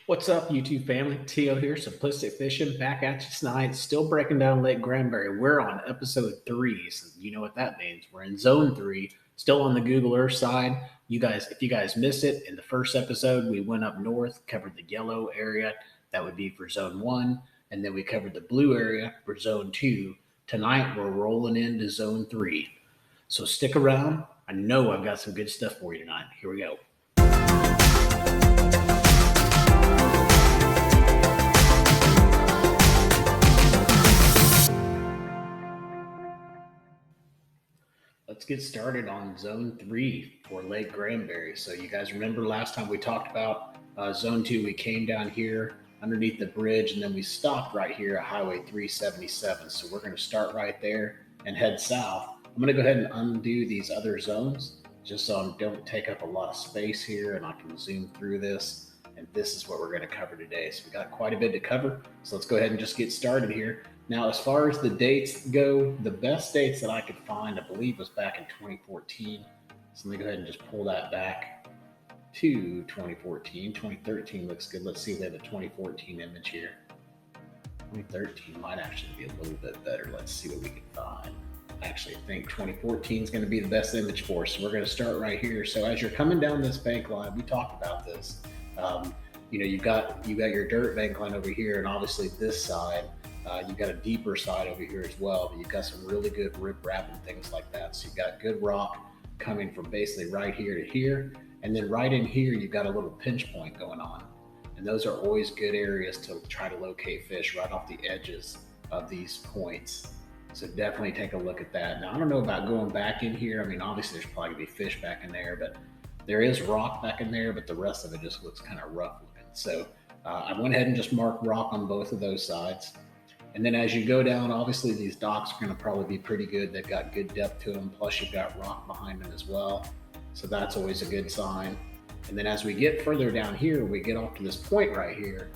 What's up, YouTube family? Tio here, Simplistic Fishing, back at you tonight. Still breaking down Lake Granbury. We're on episode 3, so you know what that means. We're in zone 3, still on the Google Earth side. If you guys missed it, in the first episode, we went up north, covered the yellow area. That would be for zone 1, and then we covered the blue area for zone 2. Tonight, we're rolling into zone 3. So stick around. I know I've got some good stuff for you tonight. Here we go. Let's get started on zone 3 for Lake Granbury. So you guys remember last time we talked about zone 2, we came down here underneath the bridge and then we stopped right here at Highway 377. So we're going to start right there and head south. I'm going to go ahead and undo these other zones just so I don't take up a lot of space here and I can zoom through this. And this is what we're going to cover today. So we got quite a bit to cover. So let's go ahead and just get started here. Now, as far as the dates go, the best dates that I could find, I believe, was back in 2014. So let me go ahead and just pull that back to 2014. 2013 looks good. Let's see if we have a 2014 image here. 2013 might actually be a little bit better. Let's see what we can find. I actually think 2014 is going to be the best image for us. So we're going to start right here. So as you're coming down this bank line, we talked about this. You've got your dirt bank line over here, and obviously this side. You've got a deeper side over here as well, but you've got some really good rip-rap and things like that. So you've got good rock coming from basically right here to here. And then right in here, you've got a little pinch point going on. And those are always good areas to try to locate fish right off the edges of these points. So definitely take a look at that. Now, I don't know about going back in here. I mean, obviously there's probably gonna be fish back in there, but there is rock back in there, but the rest of it just looks kind of rough looking. So I went ahead and just marked rock on both of those sides. And then as you go down, obviously these docks are going to probably be pretty good. They've got good depth to them. Plus you've got rock behind them as well. So that's always a good sign. And then as we get further down here, we get off to this point right here.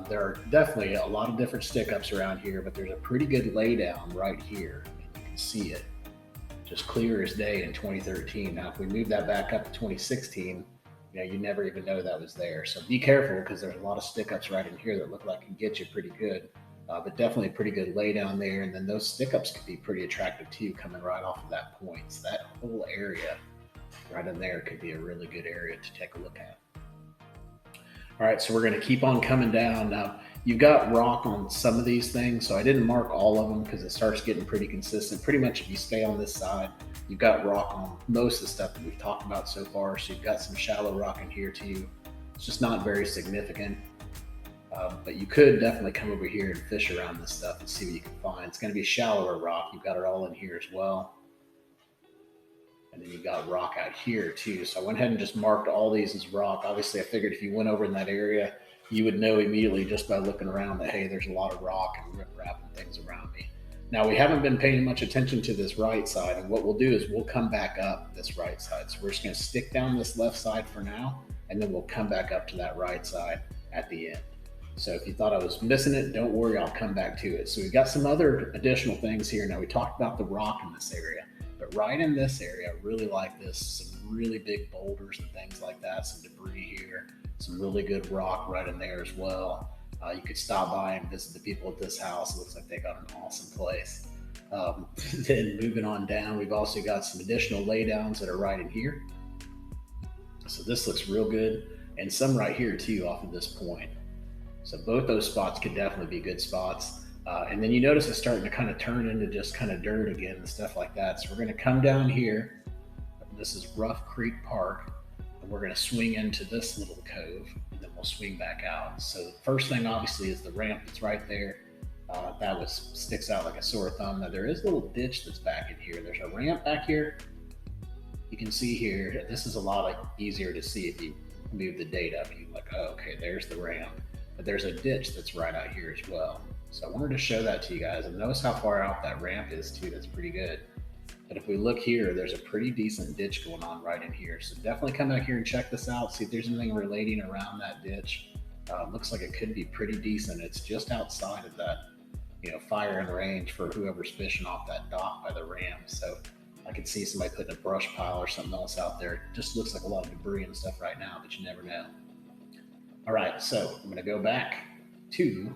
There are definitely a lot of different stick ups around here, but there's a pretty good laydown right here. And you can see it just clear as day in 2013. Now, if we move that back up to 2016, you never even know that was there. So be careful because there's a lot of stick ups right in here that look like can get you pretty good. But definitely a pretty good lay down there. And then those stick ups could be pretty attractive too, coming right off of that point. So that whole area right in there could be a really good area to take a look at. All right, so we're going to keep on coming down. Now, you've got rock on some of these things, so I didn't mark all of them because it starts getting pretty consistent. Pretty much if you stay on this side, you've got rock on most of the stuff that we've talked about so far. So you've got some shallow rock in here too. It's just not very significant. But you could definitely come over here and fish around this stuff and see what you can find. It's going to be shallower rock. You've got it all in here as well. And then you've got rock out here too. So I went ahead and just marked all these as rock. Obviously, I figured if you went over in that area, you would know immediately just by looking around that, hey, there's a lot of rock and riprap and things around me. Now, we haven't been paying much attention to this right side. And what we'll do is we'll come back up this right side. So we're just going to stick down this left side for now, and then we'll come back up to that right side at the end. So if you thought I was missing it, don't worry, I'll come back to it. So we've got some other additional things here. Now, we talked about the rock in this area, but right in this area, I really like this. Some really big boulders and things like that, some debris here, some really good rock right in there as well. You could stop by and visit the people at this house. It looks like they got an awesome place. Then moving on down, we've also got some additional laydowns that are right in here. So this looks real good. And some right here too off of this point. So both those spots could definitely be good spots. And then you notice it's starting to kind of turn into just kind of dirt again and stuff like that. So we're going to come down here. This is Rough Creek Park. And we're going to swing into this little cove and then we'll swing back out. So the first thing obviously is the ramp that's right there. That sticks out like a sore thumb. Now there is a little ditch that's back in here. There's a ramp back here. You can see here, this is a lot easier to see if you move the date up. You're like, oh, okay, there's the ramp. But there's a ditch that's right out here as well. So I wanted to show that to you guys. And notice how far out that ramp is too. That's pretty good. But if we look here, there's a pretty decent ditch going on right in here. So definitely come out here and check this out. See if there's anything relating around that ditch. Looks like it could be pretty decent. It's just outside of that, firing range for whoever's fishing off that dock by the ramp. So I could see somebody putting a brush pile or something else out there. It just looks like a lot of debris and stuff right now, but you never know. All right, so I'm going to go back to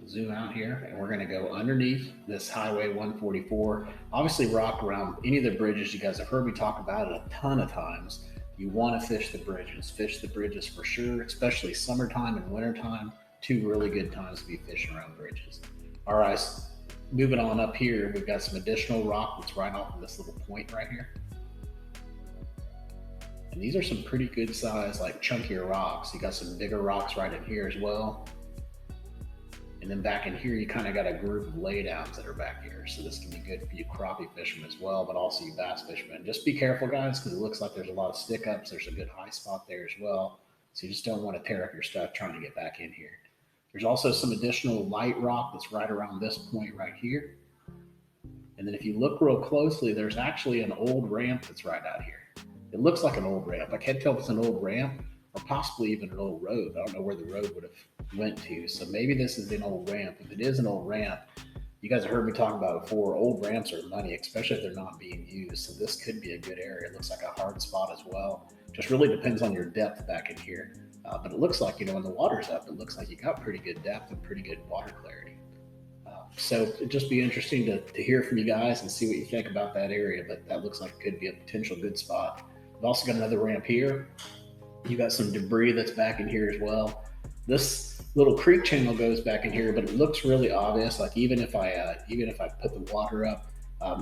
zoom out here, and we're going to go underneath this Highway 144. Obviously, rock around any of the bridges. You guys have heard me talk about it a ton of times. You want to fish the bridges. Fish the bridges for sure, especially summertime and wintertime. Two really good times to be fishing around bridges. All right, moving on up here, we've got some additional rock that's right off of this little point right here. And these are some pretty good size, like chunkier rocks. You got some bigger rocks right in here as well. And then back in here, you kind of got a group of laydowns that are back here. So this can be good for you crappie fishermen as well, but also you bass fishermen. Just be careful, guys, because it looks like there's a lot of stick ups. There's a good high spot there as well. So you just don't want to tear up your stuff trying to get back in here. There's also some additional light rock that's right around this point right here. And then if you look real closely, there's actually an old ramp that's right out here. It looks like an old ramp. I can't tell if it's an old ramp or possibly even an old road. I don't know where the road would have went to. So maybe this is an old ramp. If it is an old ramp, you guys have heard me talk about before, old ramps are money, especially if they're not being used. So this could be a good area. It looks like a hard spot as well. Just really depends on your depth back in here. But it looks like, when the water's up, it looks like you got pretty good depth and pretty good water clarity. So it'd just be interesting to hear from you guys and see what you think about that area. But that looks like it could be a potential good spot. We've also got another ramp here. You got some debris that's back in here as well. This little creek channel goes back in here, but it looks really obvious. Like even if I put the water up,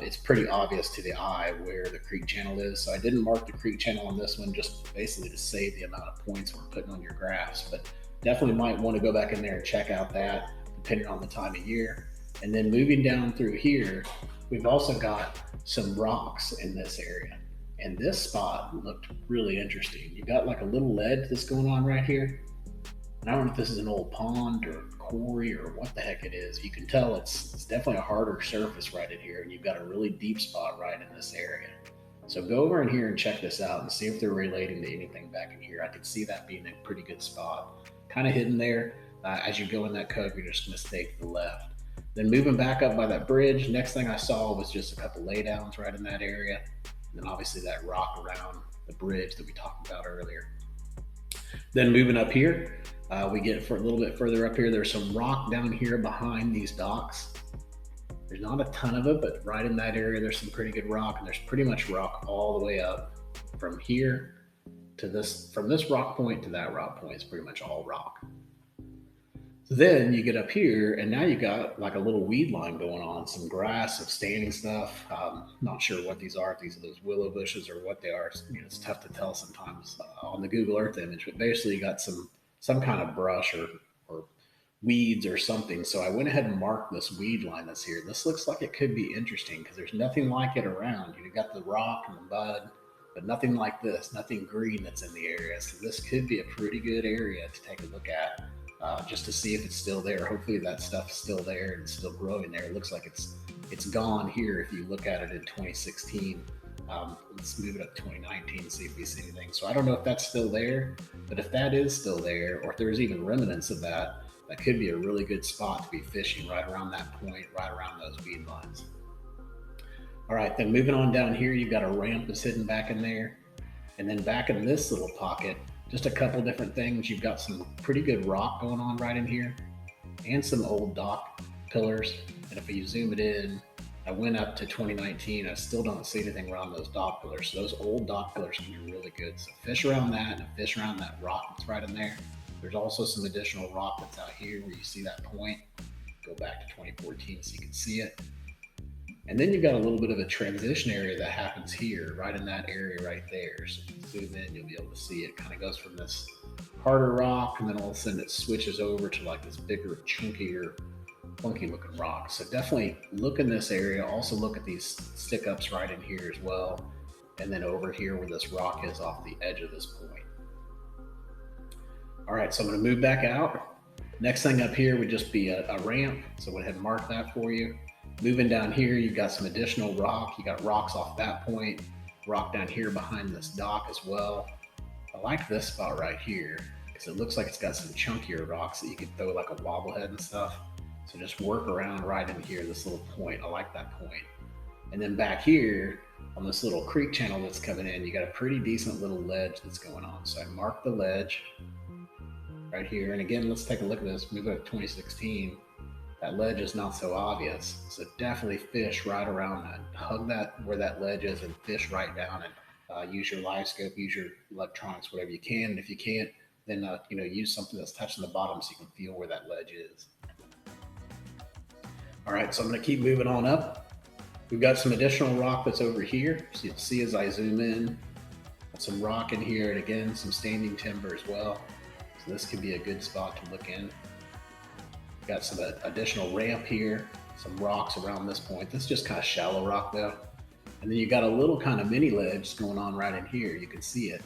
it's pretty obvious to the eye where the creek channel is. So I didn't mark the creek channel on this one, just basically to save the amount of points we're putting on your graphs. But definitely might want to go back in there and check out that, depending on the time of year. And then moving down through here, we've also got some rocks in this area. And this spot looked really interesting. You got like a little ledge that's going on right here. And I don't know if this is an old pond or quarry or what the heck it is. You can tell it's definitely a harder surface right in here, and you've got a really deep spot right in this area. So go over in here and check this out and see if they're relating to anything back in here. I could see that being a pretty good spot. Kind of hidden there. As you go in that cove, you're just going to stay to the left. Then moving back up by that bridge, next thing I saw was just a couple laydowns right in that area. And then obviously that rock around the bridge that we talked about earlier. Then moving up here, we get for a little bit further up here, there's some rock down here behind these docks. There's not a ton of it, but right in that area, there's some pretty good rock, and there's pretty much rock all the way up from here to this, from this rock point to that rock point. It's pretty much all rock. So then you get up here, and now you got like a little weed line going on, some grass, some standing stuff. Not sure what these are, if these are those willow bushes or what they are. It's tough to tell sometimes on the Google Earth image, but basically you got some kind of brush or weeds or something. So I went ahead and marked this weed line that's here. This looks like it could be interesting because there's nothing like it around. You got the rock and the mud, but nothing like this, nothing green that's in the area. So this could be a pretty good area to take a look at. Just to see if it's still there. Hopefully that stuff's still there and still growing there. It looks like it's gone here if you look at it in 2016. Let's move it up to 2019 and see if we see anything. So I don't know if that's still there, but if that is still there, or if there's even remnants of that, that could be a really good spot to be fishing right around that point, right around those weed lines. All right, then moving on down here, you've got a ramp that's hidden back in there. And then back in this little pocket, just a couple different things. You've got some pretty good rock going on right in here and some old dock pillars. And if you zoom it in, I went up to 2019. I still don't see anything around those dock pillars. So those old dock pillars can be really good. So fish around that and fish around that rock that's right in there. There's also some additional rock that's out here where you see that point. Go back to 2014 so you can see it. And then you've got a little bit of a transition area that happens here, right in that area right there. So if you zoom in, you'll be able to see it. Kind of goes from this harder rock, and then all of a sudden it switches over to like this bigger, chunkier, funky looking rock. So definitely look in this area. Also look at these stick ups right in here as well. And then over here where this rock is off the edge of this point. All right, so I'm going to move back out. Next thing up here would just be a ramp. So I went ahead and mark that for you. Moving down here, you've got some additional rock. You got rocks off that point, rock down here behind this dock as well. I like this spot right here because it looks like it's got some chunkier rocks that you could throw like a wobblehead and stuff. So just work around right in here, this little point. I like that point. And then back here on this little creek channel that's coming in, you got a pretty decent little ledge that's going on. So I marked the ledge. right here. And again, let's take a look at this. Move up to 2016. That ledge is not so obvious. So definitely fish right around that. Hug that where that ledge is and fish right down it. Use your live scope, use your electronics, whatever you can. And if you can't, then use something that's touching the bottom so you can feel where that ledge is. All right, so I'm going to keep moving on up. We've got some additional rock that's over here. So you'll see as I zoom in, some rock in here, and again, some standing timber as well. So this could be a good spot to look in. Got some additional ramp here, some rocks around this point. This is just kind of shallow rock though. And then you got a little kind of mini ledge going on right in here. You can see it.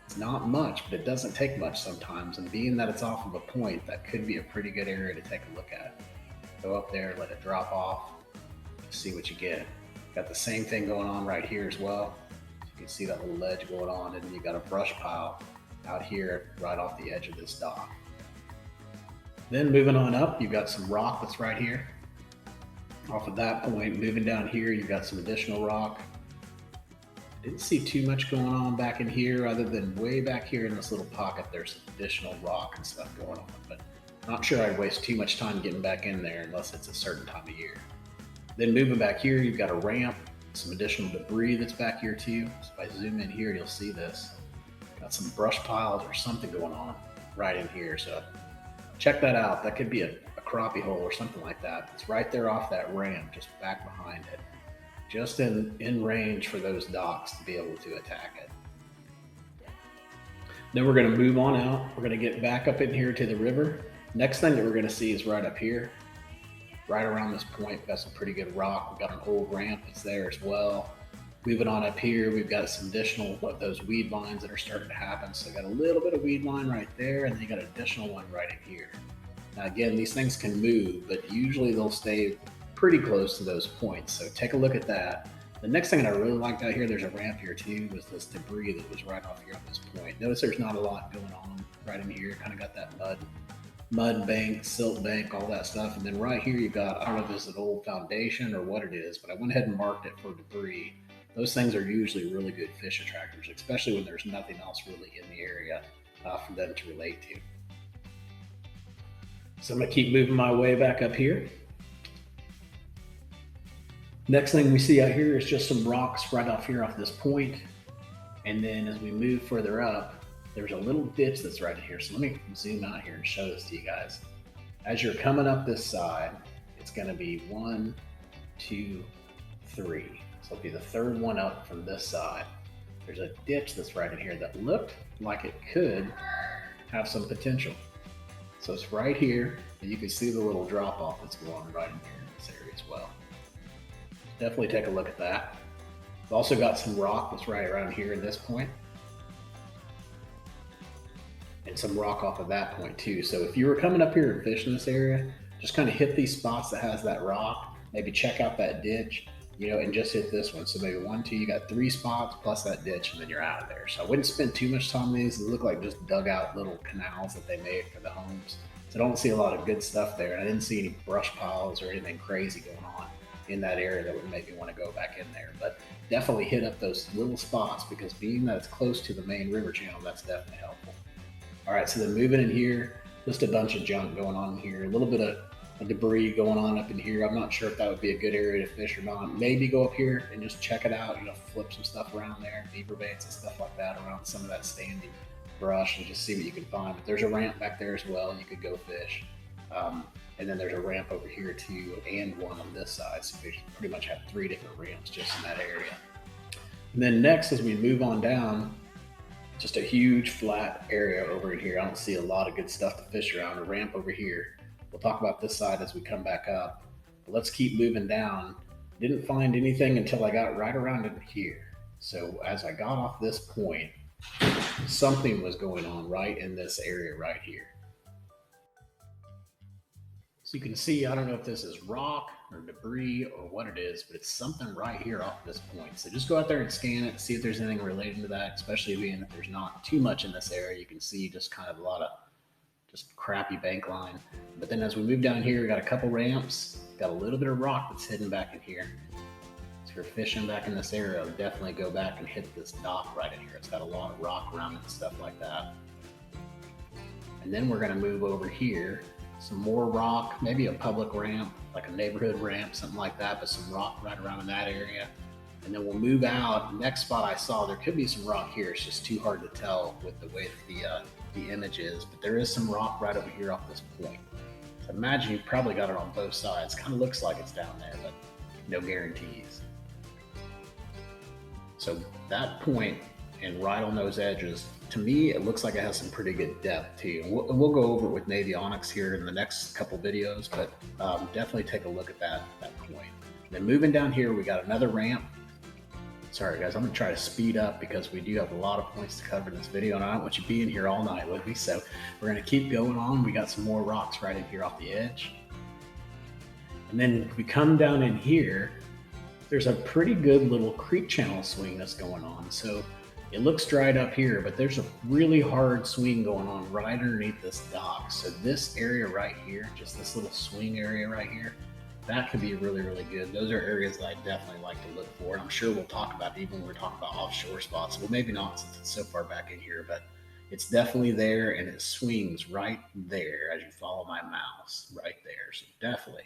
It's not much, but it doesn't take much sometimes. And being that it's off of a point, that could be a pretty good area to take a look at. Go up there, let it drop off, see what you get. Got the same thing going on right here as well. You can see that little ledge going on, and then you got a brush pile out here right off the edge of this dock. Then moving on up, you've got some rock that's right here. Off of that point, moving down here, you've got some additional rock. Didn't see too much going on back in here other than way back here in this little pocket, there's additional rock and stuff going on, but not sure I'd waste too much time getting back in there unless it's a certain time of year. Then moving back here, you've got a ramp, some additional debris that's back here too. So if I zoom in here, you'll see this. Got some brush piles or something going on right in here. So check that out. That could be a crappie hole or something like that. It's right there off that ramp, just back behind it. Just in range for those docks to be able to attack it. Then we're going to move on out. We're going to get back up in here to the river. Next thing that we're going to see is right up here. Right around this point, we've got some pretty good rock. We've got an old ramp that's there as well. Moving on up here, we've got some additional of those weed lines that are starting to happen. So I got a little bit of weed line right there, and then you got an additional one right in here. Now again, these things can move, but usually they'll stay pretty close to those points. So take a look at that. The next thing that I really liked out here, there's a ramp here too, was this debris that was right off here on this point. Notice there's not a lot going on right in here. Kind of got that mud bank, silt bank, all that stuff. And then right here, you've got, I don't know if this is an old foundation or what it is, but I went ahead and marked it for debris. Those things are usually really good fish attractors, especially when there's nothing else really in the area for them to relate to. So I'm gonna keep moving my way back up here. Next thing we see out here is just some rocks right off here off this point. And then as we move further up, there's a little ditch that's right here. So let me zoom out here and show this to you guys. As you're coming up this side, it's gonna be 1, 2, 3. So it'll be the third one up from this side. There's a ditch that's right in here that looked like it could have some potential. So it's right here, and you can see the little drop off that's going on right in here in this area as well. Definitely take a look at that. We've also got some rock that's right around here at this point. And some rock off of that point too. So if you were coming up here and fishing this area, just kind of hit these spots that has that rock, maybe check out that ditch, and just hit this one. So maybe 1, 2, you got 3 spots plus that ditch, and then you're out of there. So I wouldn't spend too much time on these. They look like just dug out little canals that they made for the homes. So I don't see a lot of good stuff there. I didn't see any brush piles or anything crazy going on in that area that would make me want to go back in there. But definitely hit up those little spots, because being that it's close to the main river channel, that's definitely helpful. All right, so then moving in here, just a bunch of junk going on here, a little bit of debris going on up in here. I'm not sure if that would be a good area to fish or not. Maybe go up here and just check it out, flip some stuff around there, beaver baits and stuff like that around some of that standing brush, and just see what you can find. But there's a ramp back there as well. You could go fish. And then there's a ramp over here too, and one on this side. So we pretty much have 3 different ramps just in that area. And then next, as we move on down, just a huge flat area over in here. I don't see a lot of good stuff to fish around. A ramp over here. We'll talk about this side as we come back up. But let's keep moving down. Didn't find anything until I got right around in here. So as I got off this point, something was going on right in this area right here. So you can see, I don't know if this is rock or debris or what it is, but it's something right here off this point. So just go out there and scan it, see if there's anything related to that, especially being that there's not too much in this area. You can see just kind of a lot of just crappy bank line. But then as we move down here, we got a couple ramps, got a little bit of rock that's hidden back in here. So if you're fishing back in this area, definitely go back and hit this dock right in here. It's got a lot of rock around it and stuff like that. And then we're gonna move over here, some more rock, maybe a public ramp, like a neighborhood ramp, something like that, but some rock right around in that area. And then we'll move out. Next spot I saw, there could be some rock here. It's just too hard to tell with the way that the image is, but there is some rock right over here off this point. So imagine you've probably got it on both sides. Kind of looks like it's down there, but no guarantees. So that point and right on those edges, to me, it looks like it has some pretty good depth too. And we'll go over it with Navy Onyx here in the next couple videos, but definitely take a look at that point. Then moving down here, we got another ramp. Sorry guys, I'm gonna try to speed up because we do have a lot of points to cover in this video and I don't want you being here all night with me. So we're gonna keep going on. We got some more rocks right in here off the edge. And then if we come down in here, there's a pretty good little creek channel swing that's going on. So it looks dried up here, but there's a really hard swing going on right underneath this dock. So this area right here, just this little swing area right here, that could be really, really good. Those are areas that I definitely like to look for. And I'm sure we'll talk about it even when we're talking about offshore spots. Well, maybe not since it's so far back in here, but it's definitely there and it swings right there as you follow my mouse right there. So definitely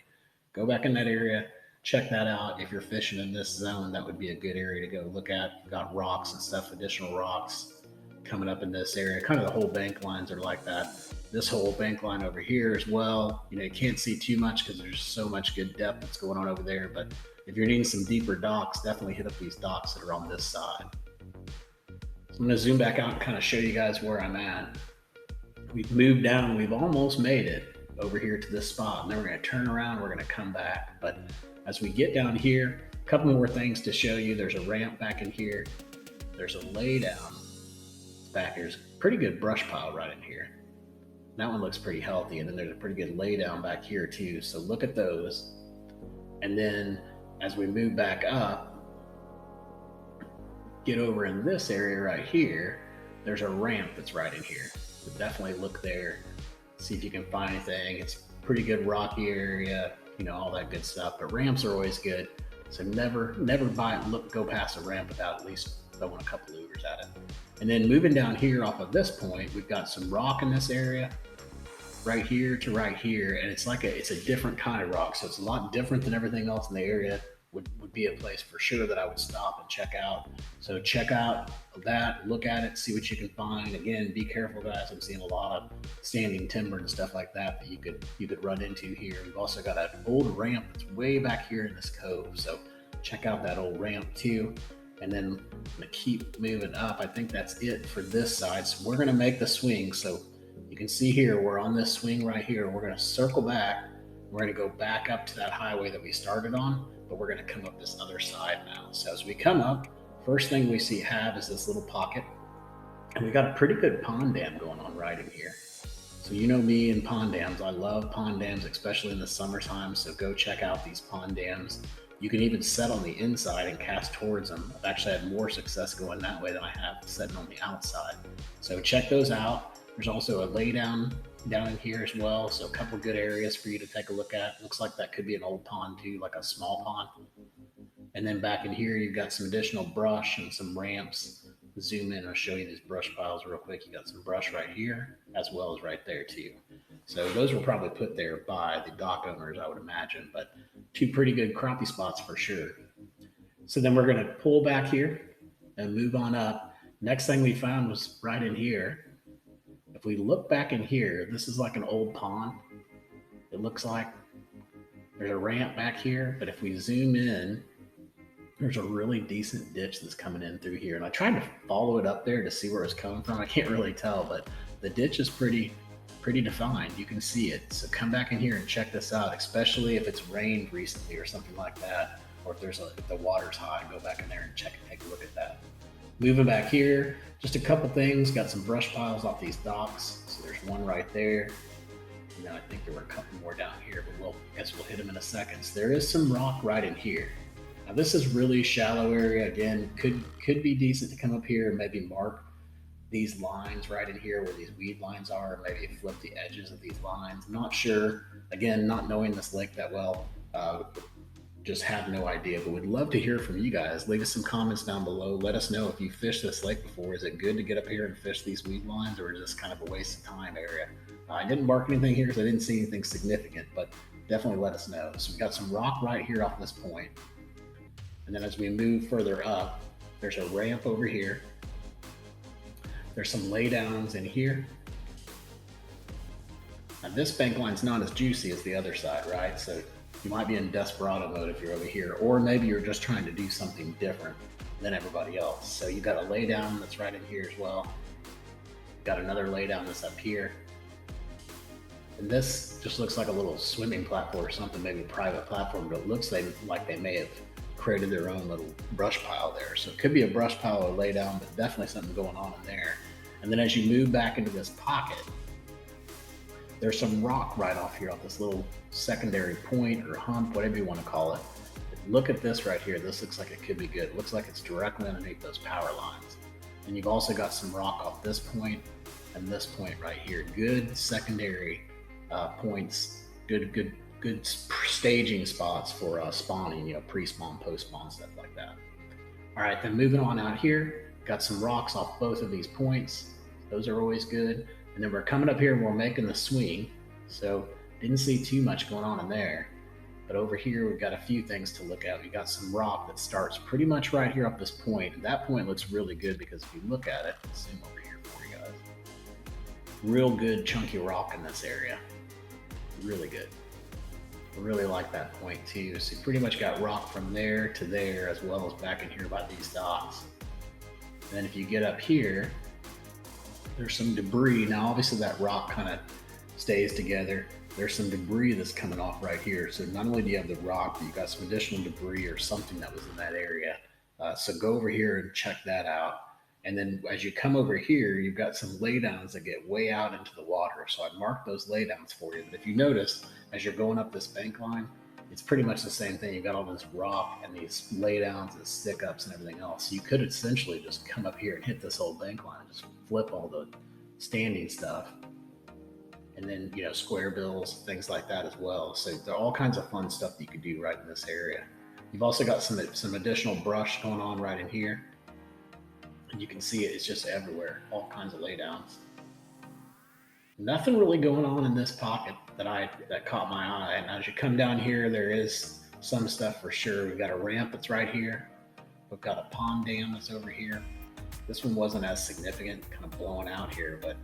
go back in that area, check that out. If you're fishing in this zone, that would be a good area to go look at. We've got rocks and stuff, additional rocks coming up in this area. Kind of the whole bank lines are like that. This whole bank line over here as well. You know, you can't see too much because there's so much good depth that's going on over there. But if you're needing some deeper docks, definitely hit up these docks that are on this side. So I'm going to zoom back out and kind of show you guys where I'm at. We've moved down. We've almost made it over here to this spot. And then we're going to turn around. We're going to come back. But as we get down here, a couple more things to show you. There's a ramp back in here. There's a lay down back here. There's a pretty good brush pile right in here. That one looks pretty healthy. And then there's a pretty good lay down back here too. So look at those. And then as we move back up, get over in this area right here, there's a ramp that's right in here. So definitely look there, see if you can find anything. It's a pretty good rocky area, you know, all that good stuff. But ramps are always good. So never go past a ramp without at least throwing a couple lures at it. And then moving down here off of this point, we've got some rock in this area, right here to right here, and it's a different kind of rock, so it's a lot different than everything else in the area. Would be a place for sure that I would stop and check out. So check out that, look at it, see what you can find. Again, be careful guys. I'm seeing a lot of standing timber and stuff like that you could run into here. We've also got an old ramp that's way back here in this cove, so check out that old ramp too. And then I'm gonna keep moving up. I think that's it for this side. So we're gonna make the swing. So you can see here, we're on this swing right here. We're gonna circle back. We're gonna go back up to that highway that we started on, but we're gonna come up this other side now. So as we come up, first thing we see is this little pocket. And we got a pretty good pond dam going on right in here. So you know me and pond dams. I love pond dams, especially in the summertime. So go check out these pond dams. You can even set on the inside and cast towards them. I've actually had more success going that way than I have setting on the outside. So check those out. There's also a lay down in here as well. So a couple good areas for you to take a look at. Looks like that could be an old pond too, like a small pond. And then back in here, you've got some additional brush and some ramps. Zoom in, I'll show you these brush piles real quick. You got some brush right here, as well as right there too. So those were probably put there by the dock owners, I would imagine, but two pretty good crappie spots for sure. So then we're gonna pull back here and move on up. Next thing we found was right in here. If we look back in here, this is like an old pond. It looks like there's a ramp back here, but if we zoom in, there's a really decent ditch that's coming in through here. And I tried to follow it up there to see where it's coming from. I can't really tell, but the ditch is pretty defined. You can see it. So come back in here and check this out, especially if it's rained recently or something like that, or if the water's high, go back in there and take a look at that. Moving back here, just a couple things. Got some brush piles off these docks. So there's one right there. And then I think there were a couple more down here, but I guess we'll hit them in a second. So there is some rock right in here. Now this is really shallow area. Again, could be decent to come up here and maybe mark these lines right in here where these weed lines are, maybe flip the edges of these lines. I'm not sure. Again, not knowing this lake that well, just have no idea. But we'd love to hear from you guys. Leave us some comments down below. Let us know if you fished this lake before. Is it good to get up here and fish these weed lines, or is this kind of a waste of time area? I didn't mark anything here because I didn't see anything significant, but definitely let us know. So we've got some rock right here off this point. And then as we move further up, there's a ramp over here. There's some laydowns in here. Now this bank line's not as juicy as the other side, right? So you might be in desperado mode if you're over here, or maybe you're just trying to do something different than everybody else. So you got a laydown that's right in here as well. Got another laydown that's up here. And this just looks like a little swimming platform or something, maybe a private platform, but it looks like they may have created their own little brush pile there. So it could be a brush pile or laydown, but definitely something going on in there. And then as you move back into this pocket, there's some rock right off here off this little secondary point or hump, whatever you want to call it. Look at this right here. This looks like it could be good. It looks like it's directly underneath those power lines. And you've also got some rock off this point and this point right here. Good secondary points, good staging spots for spawning, pre-spawn, post-spawn, stuff like that. All right, then moving on out here, got some rocks off both of these points. Those are always good. And then we're coming up here and we're making the swing. So didn't see too much going on in there. But over here, we've got a few things to look at. We got some rock that starts pretty much right here up this point. And that point looks really good because if you look at it, let's zoom over here for you guys. Real good chunky rock in this area. Really good. I really like that point too. So you pretty much got rock from there to there, as well as back in here by these docks. And then if you get up here, there's some debris. Now obviously that rock kind of stays together. There's some debris that's coming off right here. So not only do you have the rock, but you got some additional debris or something that was in that area. So go over here and check that out. And then as you come over here, you've got some laydowns that get way out into the water. So I've marked those laydowns for you. But if you notice, as you're going up this bank line, it's pretty much the same thing. You've got all this rock and these laydowns and stick ups and everything else. So you could essentially just come up here and hit this whole bank line and just flip all the standing stuff. And then, square bills, things like that as well. So there are all kinds of fun stuff that you could do right in this area. You've also got some additional brush going on right in here. And you can see it's just everywhere, all kinds of laydowns. Nothing really going on in this pocket that caught my eye. And as you come down here, there is some stuff for sure. We've got a ramp that's right here. We've got a pond dam that's over here. This one wasn't as significant, kind of blowing out here, but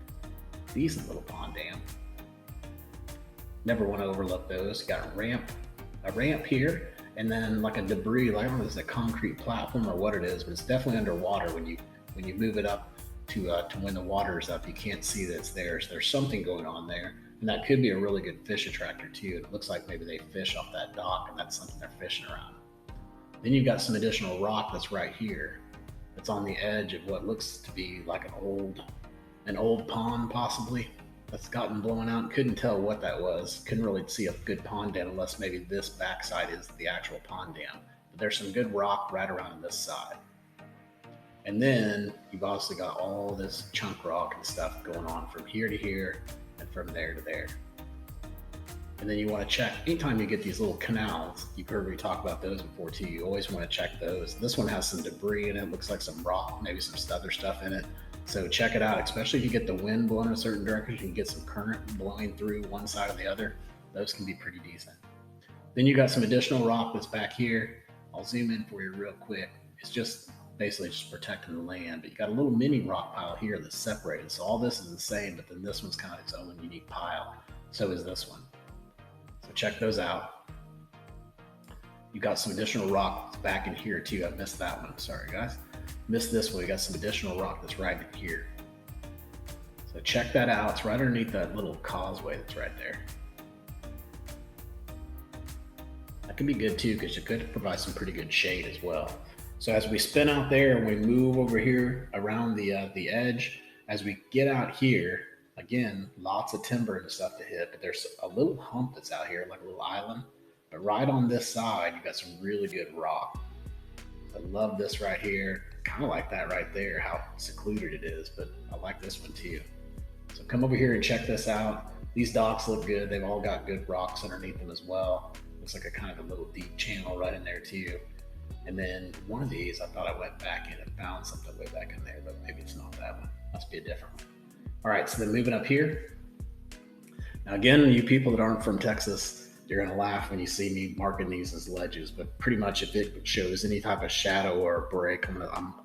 decent little pond dam. Never want to overlook those. Got a ramp here, and then like a debris, like I don't know if it's a concrete platform or what it is, but it's definitely underwater. When you move it up to when the water is up, you can't see that it's there. So there's something going on there, and that could be a really good fish attractor too. It looks like maybe they fish off that dock, and that's something they're fishing around. Then you've got some additional rock that's right here. It's on the edge of what looks to be like an old pond possibly that's gotten blown out. Couldn't tell what that was. Couldn't really see a good pond dam unless maybe this backside is the actual pond dam. But there's some good rock right around this side. And then you've also got all this chunk rock and stuff going on from here to here and from there to there. And then you want to check, anytime you get these little canals, you've heard me talk about those before too, you always want to check those. This one has some debris in it, looks like some rock, maybe some other stuff in it. So check it out, especially if you get the wind blowing in a certain direction, you can get some current blowing through one side or the other. Those can be pretty decent. Then you got some additional rock that's back here. I'll zoom in for you real quick. It's just basically just protecting the land, but you got a little mini rock pile here that's separated. So all this is the same, but then this one's kind of its own unique pile. So is this one. So check those out. You got some additional rock back in here too. I missed that one. Sorry guys. Missed this one. We got some additional rock that's right in here. So check that out. It's right underneath that little causeway that's right there. That can be good too because it could provide some pretty good shade as well. So as we spin out there and we move over here around the edge, as we get out here, again, lots of timber and stuff to hit, but there's a little hump that's out here, like a little island. But right on this side, you got some really good rock. I love this right here. Kind of like that right there, how secluded it is, but I like this one too. So come over here and check this out. These docks look good. They've all got good rocks underneath them as well. Looks like a kind of a little deep channel right in there too. And then one of these, I thought I went back in and found something way back in there, but maybe it's not that one. Must be a different one. All right, so then moving up here. Now again, you people that aren't from Texas, you're gonna laugh when you see me marking these as ledges, but pretty much if it shows any type of shadow or a break,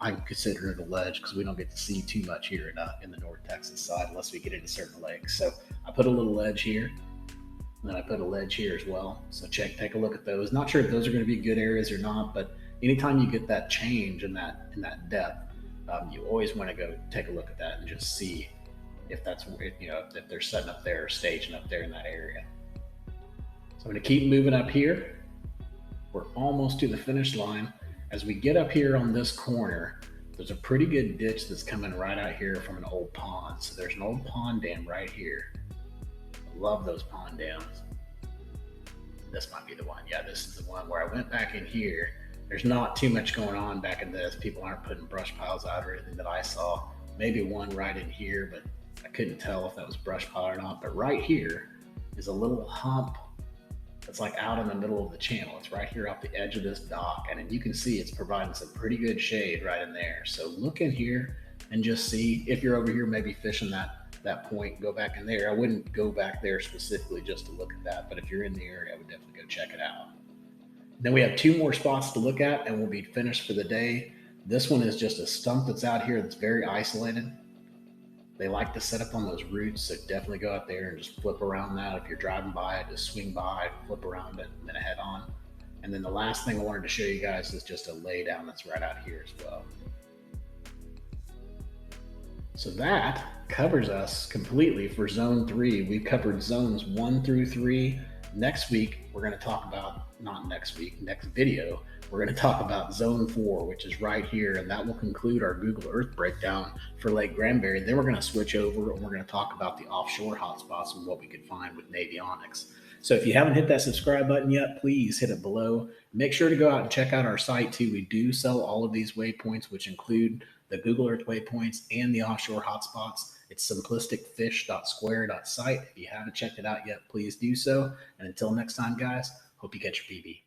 I'm considering it a ledge because we don't get to see too much here in the North Texas side unless we get into certain lakes. So I put a little ledge here, and then I put a ledge here as well. So take a look at those. Not sure if those are going to be good areas or not, but anytime you get that change in that depth, you always want to go take a look at that and just see if that's if they're setting up there or staging up there in that area. So I'm going to keep moving up here. We're almost to the finish line. As we get up here on this corner, there's a pretty good ditch that's coming right out here from an old pond. So there's an old pond dam right here. I love those pond dams. This might be the one. Yeah, this is the one where I went back in here. There's not too much going on back in this. People aren't putting brush piles out or anything that I saw. Maybe one right in here, but I couldn't tell if that was brush pile or not. But right here is a little hump that's like out in the middle of the channel. It's right here off the edge of this dock. And you can see it's providing some pretty good shade right in there. So look in here and just see if you're over here maybe fishing that point, go back in there. I wouldn't go back there specifically just to look at that, but if you're in the area, I would definitely go check it out. Then we have 2 more spots to look at and we'll be finished for the day. This one is just a stump that's out here that's very isolated. They like to set up on those roots, so definitely go out there and just flip around that. If you're driving by it, just swing by, flip around it, and then head on. And then the last thing I wanted to show you guys is just a lay down that's right out here as well. So that covers us completely for zone 3. We've covered zones 1 through 3. Next week, we're going to talk about, not next week, next video, we're going to talk about zone 4, which is right here. And that will conclude our Google Earth breakdown for Lake Granbury. Then we're going to switch over and we're going to talk about the offshore hotspots and what we could find with Navionics. So if you haven't hit that subscribe button yet, please hit it below. Make sure to go out and check out our site too. We do sell all of these waypoints, which include the Google Earth waypoints and the offshore hotspots. It's simplisticfish.square.site. If you haven't checked it out yet, please do so. And until next time, guys, hope you catch your PB.